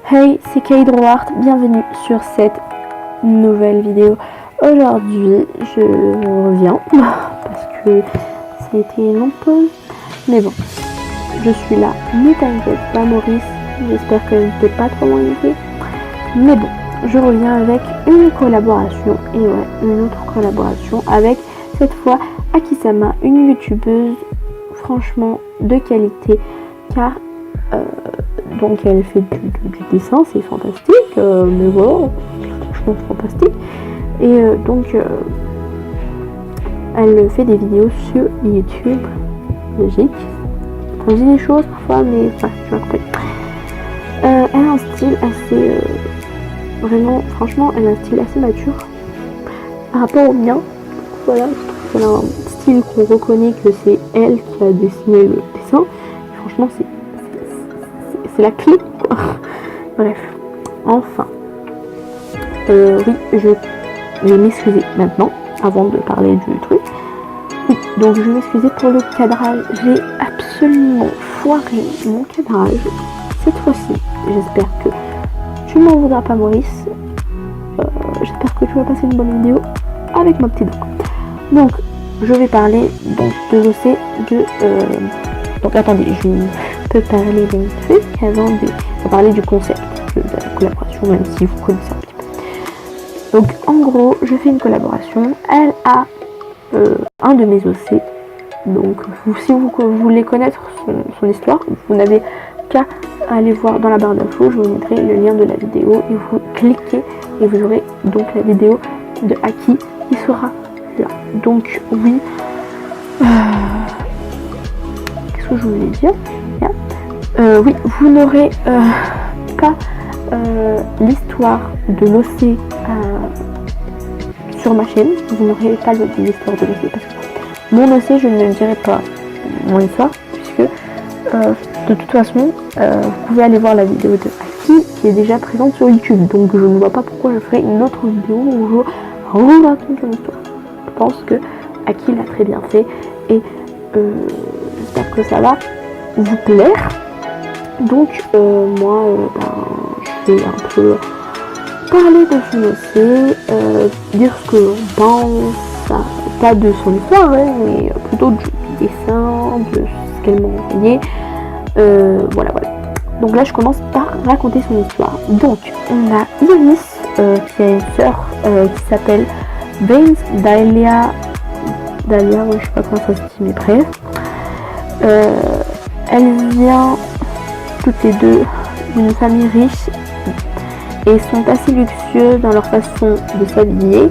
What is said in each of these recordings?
Hey, c'est Kate Drouart, bienvenue sur cette nouvelle vidéo. Aujourd'hui, je reviens parce que ça a été une longue pause. Mais bon, je suis là, ne t'inquiète pas Maurice, j'espère que je ne t'ai pas trop ennuyé. Mais bon, je reviens avec une collaboration, et ouais, une autre collaboration avec cette fois Akisama, une youtubeuse franchement de qualité, car donc elle fait du dessin, c'est fantastique, mais voilà, franchement fantastique. Et donc elle fait des vidéos sur YouTube, logique. On dit des choses parfois, mais enfin, tu m'as compris. Elle a un style assez, vraiment, franchement, elle a un style assez mature par rapport au mien. Voilà, je trouve qu'elle a un style qu'on reconnaît que c'est elle qui a dessiné le dessin. Et franchement, c'est la clé, quoi. Bref, enfin, oui, je vais m'excuser maintenant, avant de parler du truc. Oui, donc je vais m'excuser pour le cadrage. J'ai absolument foiré mon cadrage cette fois-ci. J'espère que tu m'en voudras pas, Maurice. J'espère que tu vas passer une bonne vidéo avec ma petite voix. Donc, je vais parler donc de l'OC de... donc attendez, je peux parler d'un truc avant de parler du concept de la collaboration, même si vous connaissez un petit peu. Donc en gros, je fais une collaboration. Elle a un de mes OC. Donc si vous voulez connaître son histoire, vous n'avez qu'à aller voir dans la barre d'infos. Je vous mettrai le lien de la vidéo et vous cliquez et vous aurez donc la vidéo de Aki qui sera là. Donc oui. Qu'est-ce que je voulais dire? Oui, vous n'aurez pas l'histoire de l'OC sur ma chaîne. Vous n'aurez pas l'histoire de l'OC parce que mon OC, je ne dirai pas mon histoire puisque de toute façon, vous pouvez aller voir la vidéo de Aki qui est déjà présente sur YouTube. Donc je ne vois pas pourquoi je ferai une autre vidéo où je raconte son histoire. Je pense que Aki l'a très bien fait et j'espère que ça va vous plaire. Donc moi je vais un peu parler de son OC, dire ce que l'on pense, pas de son histoire, hein, mais plutôt du dessin, de ce qu'elle m'a envoyé. Voilà. Donc là je commence par raconter son histoire. Donc on a Iris qui a une sœur qui s'appelle Veins Dahlia, je sais pas comment ça se dit, mais bref. Elle vient toutes les deux d'une famille riche et sont assez luxueux dans leur façon de s'habiller,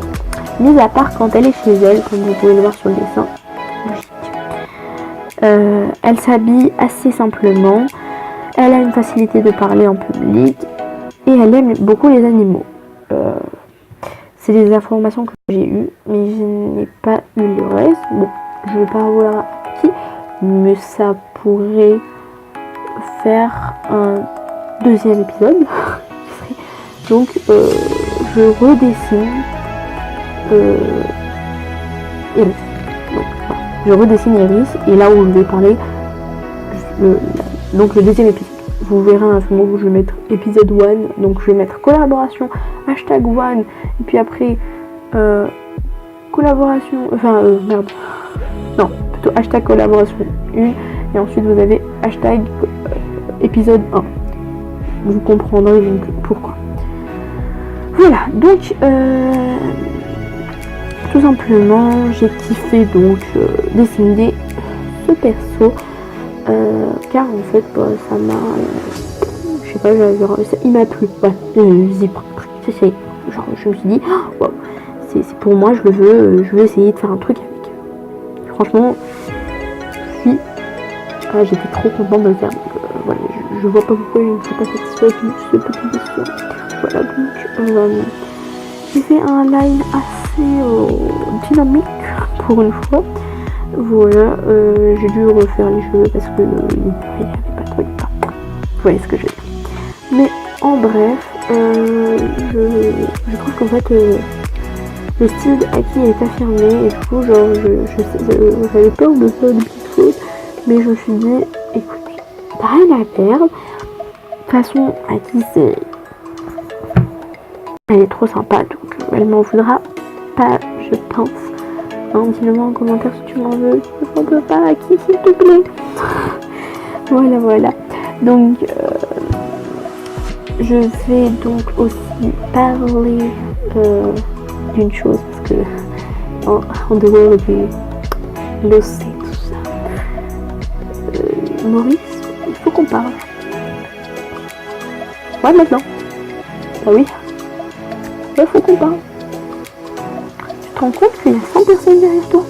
mis à part quand elle est chez elle, comme vous pouvez le voir sur le dessin. Elle s'habille assez simplement, elle a une facilité de parler en public et elle aime beaucoup les animaux. C'est des informations que j'ai eues, mais je n'ai pas eu le reste. Bon, je ne vais pas voir qui, mais ça pourrait faire un deuxième épisode. Donc je redessine Iris. Donc, voilà. Je redessine Iris et là où je vais parler donc le deuxième épisode. Vous verrez à ce moment où je vais mettre épisode 1. Donc je vais mettre collaboration #1 et puis après collaboration, merde, non, plutôt hashtag collaboration 1 et ensuite vous avez hashtag épisode 1. Vous comprendrez donc pourquoi. Voilà, donc tout simplement j'ai kiffé donc dessiner ce perso car en fait ça m'a, je sais pas, il m'a plu, ouais, c'est genre je me suis dit wow, c'est pour moi, je veux essayer de faire un truc avec. Franchement, j'étais trop contente de le faire. Donc, voilà, je vois pas pourquoi je ne suis pas satisfaite de ce petit dessin. Voilà, donc j'ai fait un line assez dynamique pour une fois. Voilà, j'ai dû refaire les cheveux parce que il n'y avait pas trop de temps. Vous voyez ce que je veux dire. Mais en bref, je trouve qu'en fait le style Aki est affirmé et du coup genre j'avais peur de faire des petites fautes, mais je me suis dit écoute, t'as rien à perdre. De toute façon, Aki Elle est trop sympa, donc elle m'en voudra pas, je pense. Hein, dis-le-moi en commentaire si tu m'en veux. Je ne veux pas à qui, s'il te plaît. Voilà. Donc, je vais donc aussi parler d'une chose, parce que en dehors du l'OC, tout ça, Maurice, il faut qu'on parle. Ouais, maintenant. Bah oui. Il faut qu'on parle. Tu te rends compte qu'il y a 100 personnes derrière toi?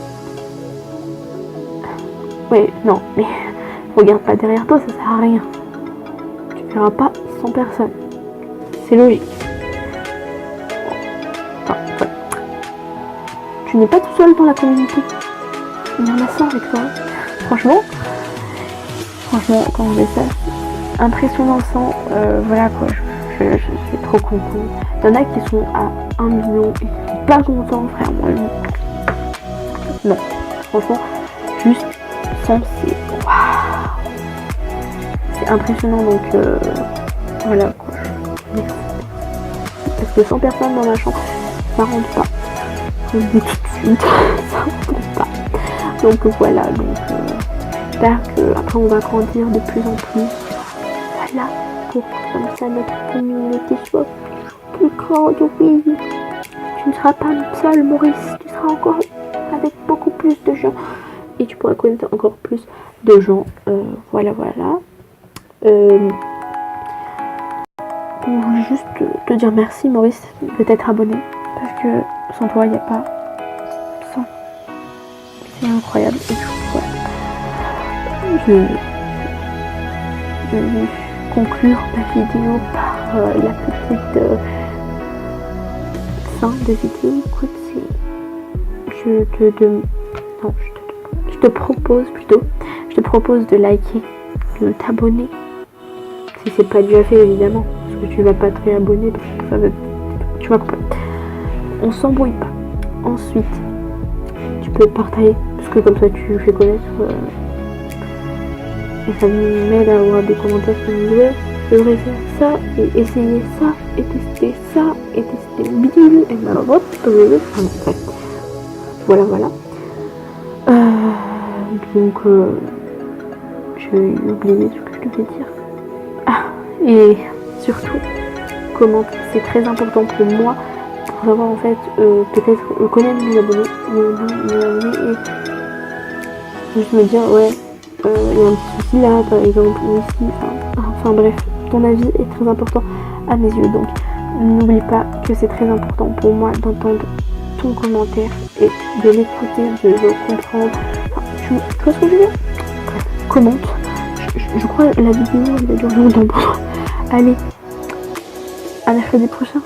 Ouais, non, mais regarde pas derrière toi, ça sert à rien. Tu verras pas 100 personnes. C'est logique. Enfin, ouais. Tu n'es pas tout seul dans la communauté. Il y en a 100 avec toi. Franchement, quand on fait ça, impressionnant 100, voilà quoi, je suis trop content. Il y en a qui sont à 1 million et qui sont pas contents, frère. Moi, non, franchement, juste 100, c'est waouh, c'est impressionnant. Donc voilà quoi. Merci. Parce que 100 personnes dans ma chambre, ça rentre pas. Je vous dis tout de suite, ça rentre pas. Donc voilà, donc j'espère qu'après on va grandir de plus en plus. Voilà, pour que comme ça notre communauté soit plus grande, oui. Tu ne seras pas seul, Maurice, tu seras encore avec beaucoup plus de gens. Et tu pourras connaître encore plus de gens. Voilà. Pour juste te dire merci, Maurice, de t'être abonné. Parce que sans toi, il n'y a pas 100. C'est incroyable. Et du coup, je vais conclure ma vidéo par la petite fin de vidéo. Écoute, je te propose de liker, de t'abonner. Si c'est pas déjà fait, évidemment. Parce que tu vas pas te réabonner. Parce que ça va, tu vas comprendre. On s'embrouille pas. Ensuite, tu peux partager. Parce que comme ça, tu fais connaître. Et ça m'aide à avoir des commentaires qui me disent je devrais faire ça, et essayer ça, et tester ça, et tester bidule, et blablabla. Voilà. Donc, j'ai oublié ce que je devais dire. Ah, et surtout, commente, c'est très important pour moi, pour savoir en fait, peut-être connaître mes abonnés, et juste me dire, ouais, il y a un petit souci là, par exemple, ou ici, enfin bref, ton avis est très important à mes yeux, donc n'oublie pas que c'est très important pour moi d'entendre ton commentaire et de l'écouter, de le comprendre. Enfin, tu vois ce que je veux dire? Bref, commente. Je crois que la vidéo elle va durer longtemps pour moi. Allez, à mercredi prochain.